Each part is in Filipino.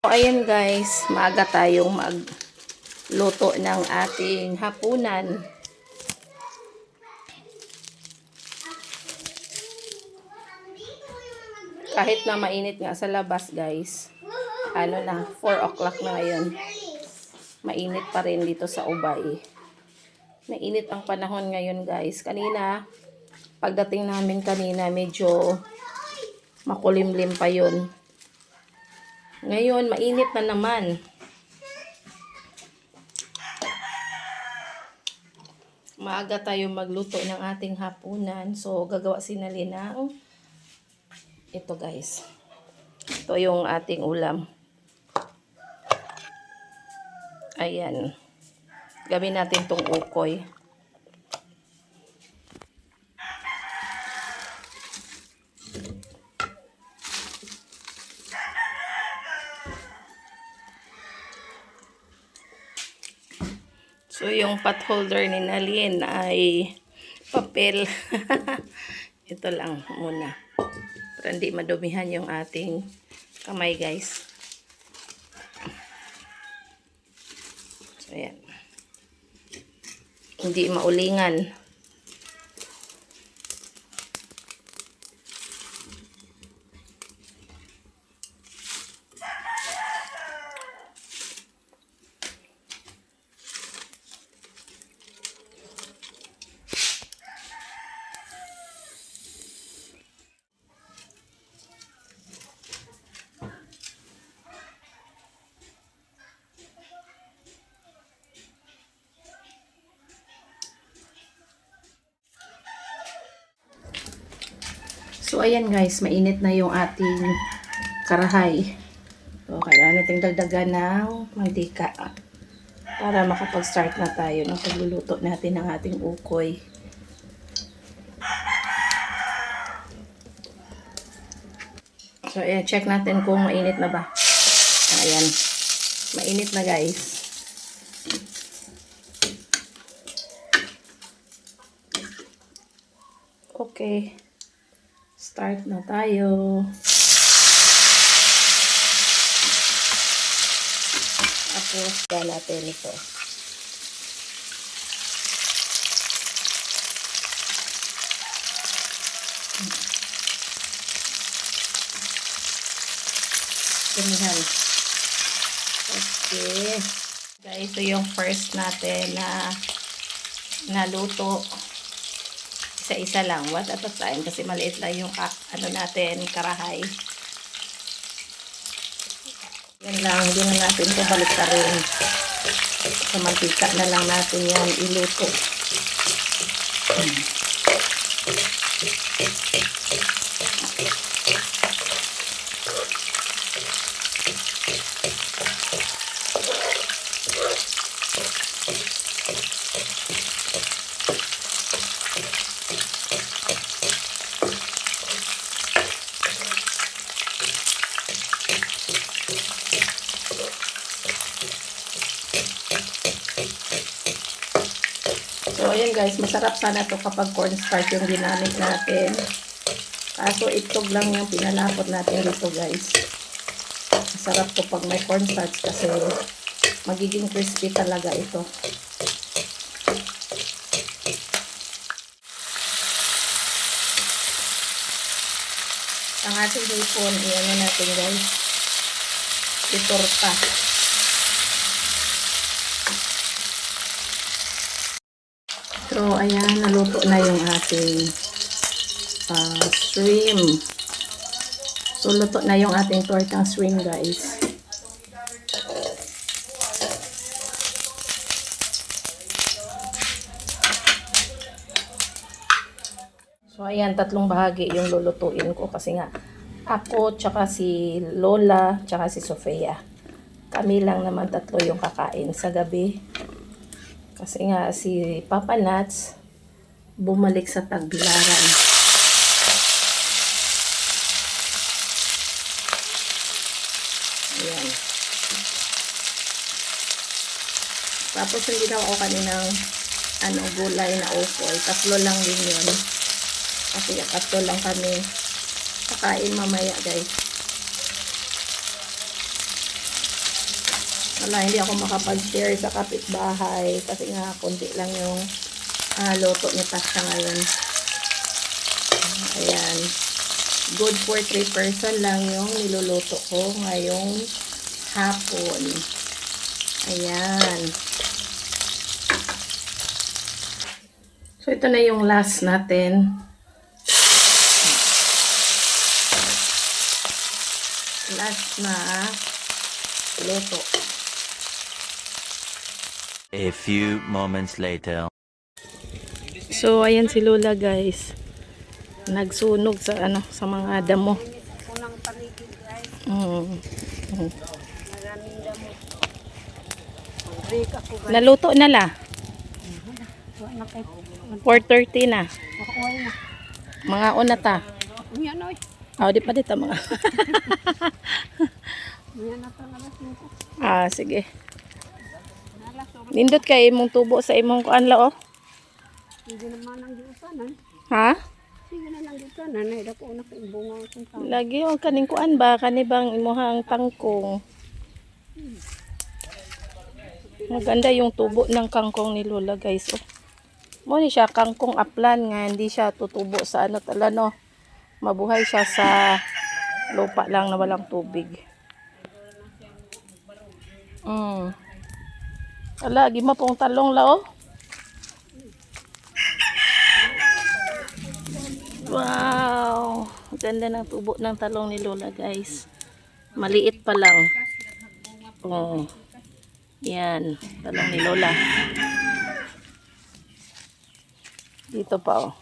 So, ayan guys, maaga tayong magluto ng ating hapunan. Kahit na mainit nga sa labas guys, ano na, 4 o'clock na ngayon. Mainit pa rin dito sa Ubay. Mainit ang panahon ngayon guys. Kanina, pagdating namin kanina, medyo makulimlim pa yun. Ngayon, mainit na naman. Maaga tayo magluto ng ating hapunan. So, gagawa si Nali ng ito guys. Ito yung ating ulam. Ayan. Gawin natin tong ukoy. So, yung pot holder ni Nalin ay papel. Ito lang muna. Para hindi madumihan yung ating kamay, guys. So, ayan. Hindi maulingan. So, ayan guys, mainit na yung ating karahay. So, kailangan natin dagdagan ng mantika para makapag-start na tayo ng pagluluto natin ng ating ukoy. So, ayan, check natin kung mainit na ba. Ayan, mainit na guys. Okay. Start na tayo. Tapos, yan natin ito. Ganyan. Okay. Guys, ito yung first natin na naluto. Isa-isa lang, one at a time, kasi maliit lang yung ano natin, karahay. Yan lang, hindi na natin ito baliktarin. Sa mantika na lang natin yan iluto. So, ayan guys, masarap sana to kapag cornstarch yung ginamit natin. Kaso itlog lang yung pinalapot natin dito guys. Masarap to pag may cornstarch kasi magiging crispy talaga ito. Ang ating hipon, iyan natin guys. Itorta. So, ayan, naluto na yung ating shrimp. So, luto na yung ating tortang shrimp, guys. So, ayan, 3 bahagi yung lulutuin ko kasi nga ako, tsaka si Lola, tsaka si Sofia. Kami lang naman 3 yung kakain sa gabi. Kasi nga si Papa Nats bumalik sa Tagbilaran. Ayan. Tapos yung ginawa ko kaninang gulay na ukoy. 3 lang din yun. Kasi 3 lang kami kakain mamaya guys. Wala, hindi ako makapag-share sa kapitbahay kasi nga konti lang yung luto ni Tasha ngayon. Ayan. Good for 3 person lang yung niluluto ko ngayong hapon. Ayan. So, ito na yung last natin. Last na luto. A few moments later. So, ayan si Lola, guys. Nagsunog sa sa mga damo. Naluto na la. 4:30 na. Mga una ta. Di pa dito mga. Sige. Nindot kay imong tubo sa imong kuan la, oh. Hindi naman ang giusanan. Ha? Sige na lang giusanan. Ay, dako na kay bunga akong tao. Lagi yung kaning kuan ba? Kanibang imuhang tangkong. Maganda yung tubo ng kangkong ni Lola, guys. Oh. Mo ni siya kangkong aplan nga. Hindi siya tutubo sa tala, no. Mabuhay siya sa lupa lang na walang tubig. Lagi mapong talong la, oh. Wow! Ganda ng tubo ng talong ni Lola, guys. Maliit pa lang. Oh. Yan. Talong ni Lola. Dito pa, oh.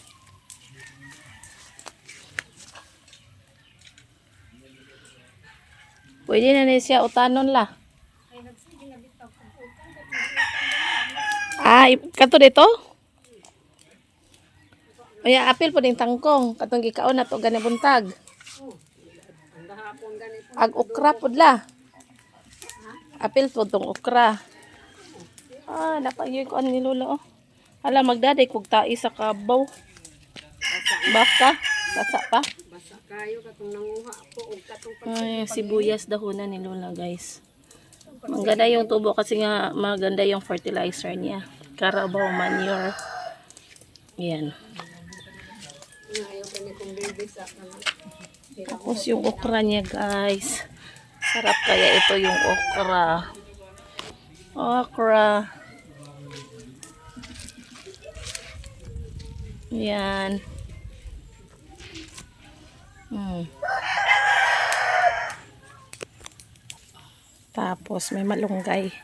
Pwede na siya utanon la. Kato dito? Oya, apil po din tangkong. Katong gikaon na to gani buntag. Ag okra po la. Apil po tong okra. Napagyoy ko ni Lola, oh. Hala, magdaday kog tai sa kabaw. Baka? Basa pa? Basa kayo katong nanguha ko og katong Sibuyas dahonan ni Lola, guys. Maganda yung tubo kasi nga maganda yung fertilizer niya. Carabao manure. Yan. ayaw ka niya kung baby sa Tapos yung okra niya, guys. Sarap kaya ito yung okra. Okra. Yan. Tapos may malunggay.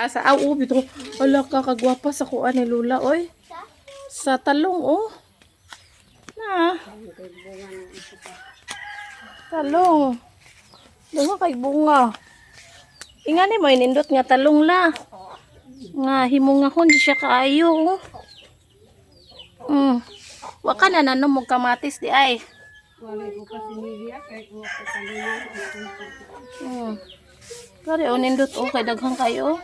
Sa bito. Wala ka kagwapa sa kuan ni Lola, oy. Sa talong, oh. Talong. Bunga kay bunga. Ingani mo inindot nga talong la. Nga himungahon di siya kaayo, oh. Wa ka na nanom mo kamatis di ay. wala ko kasi media kay ko kalingan. Kare nindot kay daghang kayo.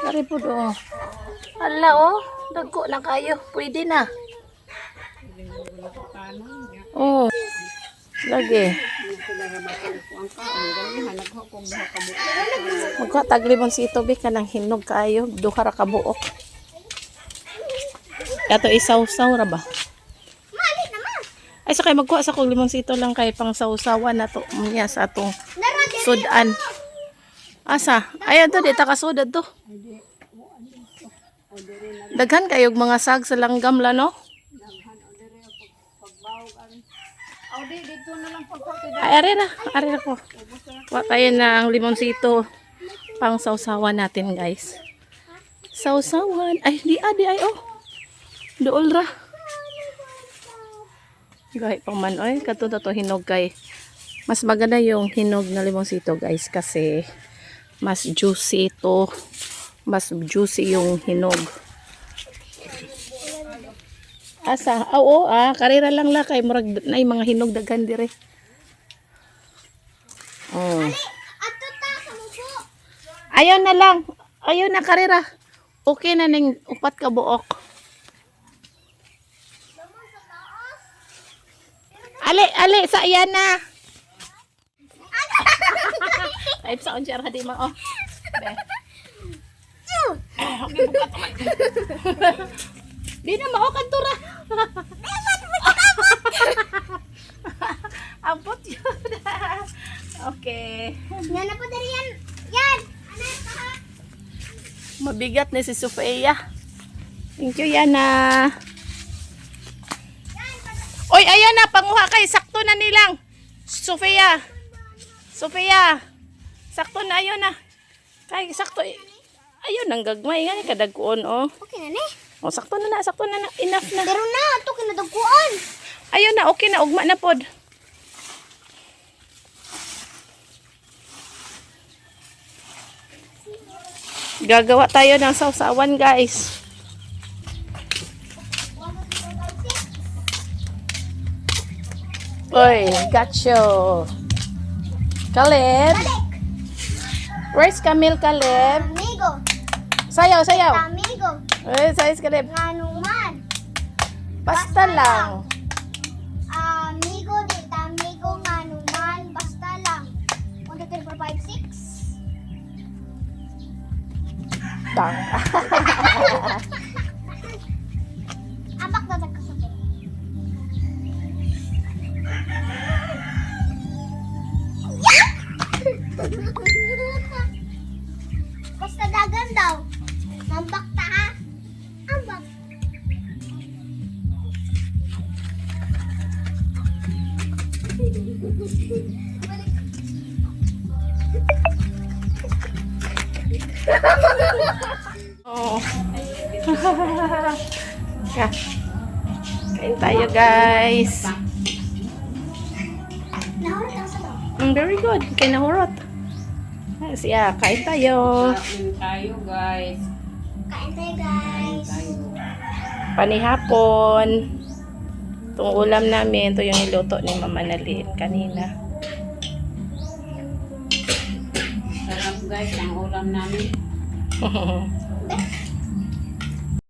Kare po do. Hala, oh. Dagko na kayo. Pwede na. Oh. Lagi. Magka taglimon si Tobi ka ng hinog kayo. Duha ra ka buok. Ato isaw-saw ra ba? Ay sakay magkuha sa kog limonsito lang kay pang sausawan na to niya sa atong sudan. Asa? Ayan to, dita ka sudad to. Daghan kayog mga sag sa langgam la, no? Ay, ari na ko. Kuha tayo na ang limonsito pang sausawan natin, guys. Sausawan. Ay, di ay, oh. Dool ra. Gahit pang man, oy. Katuto to hinog kay. Mas maganda yung hinog na limonsito, guys, kasi mas juicy ito. Mas juicy yung hinog. Asa? Oo, karera lang la kay murag na mga hinog daghan dire. Oh. Ayaw na lang. Ayaw na karera. Okay na ning upat ka buok. Ali, sa iyan na. Ay, sa unjar hadi mo, oh. Be. Di na maukan tura. Abot yun. Okay. Yan na po dari yan. Yan. Anak, ha? Mabigat na si Sofia. Thank you, Yana. Oy, ayan na, panguha kay. Sakto na nilang. Sofia. Sofia. Sakto na, ayun na. Kay, sakto. Ayun, ang gagmay. Nga, kadagkuon, oh. Okay na ni. Oh, sakto na. Enough na. Pero na, ito kinadagkuan. Ayun na, okay na. Ugma na pod. Gagawa tayo ng sausawan, guys. Oy, gotcha. Caleb. Where's Camille, Caleb? Amigo. Sayaw. Amigo. Eh, sayos, Caleb. Nganuman. Basta lang. Amigo, dita amigo, nganuman. Basta lang. 1, 2, 3, 4, 5, 6. Dang. Apak na tagkasabot. Basta dagan daw. Mambak ta ha. Ambak. Oh. Yeah. Kain tayo, guys. Nahulog ang sabaw. Very good. Kaya nahurot. Siya, kain tayo. Kain tayo, guys. Kain tayo guys. Panihapon. Itong ulam namin, ito yung niluto ni Mama Nalin kanina. Sarap, guys, ang ulam namin.